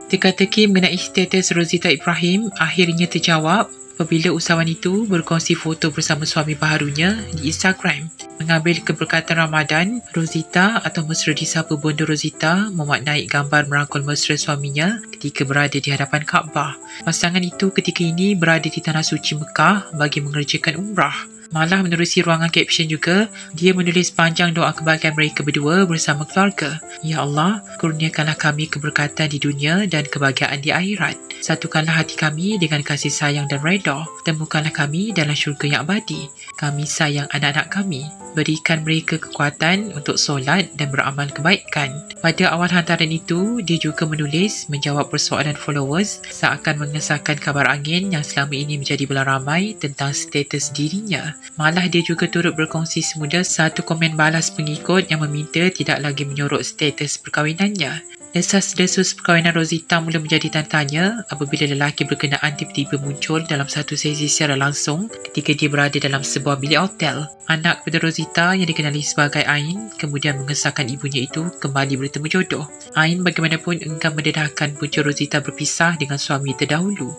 Teka-teki mengenai status Rozita Ibrahim akhirnya terjawab apabila usahawan itu berkongsi foto bersama suami baharunya di Instagram. Mengambil keberkatan Ramadan, Rozita atau mesra disapa Bonda Rozita memaknai gambar merangkul mesra suaminya ketika berada di hadapan Kaabah. Pasangan itu ketika ini berada di Tanah Suci Mekah bagi mengerjakan umrah. Malah menerusi ruangan caption juga, dia menulis panjang doa kebahagiaan mereka berdua bersama keluarga. Ya Allah, kurniakanlah kami keberkatan di dunia dan kebahagiaan di akhirat. Satukanlah hati kami dengan kasih sayang dan redha. Temukanlah kami dalam syurga yang abadi. Kami sayang anak-anak kami. Berikan mereka kekuatan untuk solat dan beramal kebaikan. Pada awal hantaran itu, dia juga menulis menjawab persoalan followers seakan mengesahkan kabar angin yang selama ini menjadi bola ramai tentang status dirinya. Malah dia juga turut berkongsi semudah satu komen balas pengikut yang meminta tidak lagi menyorot status perkahwinannya. Desas-desus perkahwinan Rozita mula menjadi tanda tanya apabila lelaki berkenaan tiba-tiba muncul dalam satu sesi secara langsung ketika dia berada dalam sebuah bilik hotel. Anak kepada Rozita yang dikenali sebagai Ain kemudian mengesahkan ibunya itu kembali bertemu jodoh. Ain bagaimanapun enggan mendedahkan punca Rozita berpisah dengan suami terdahulu.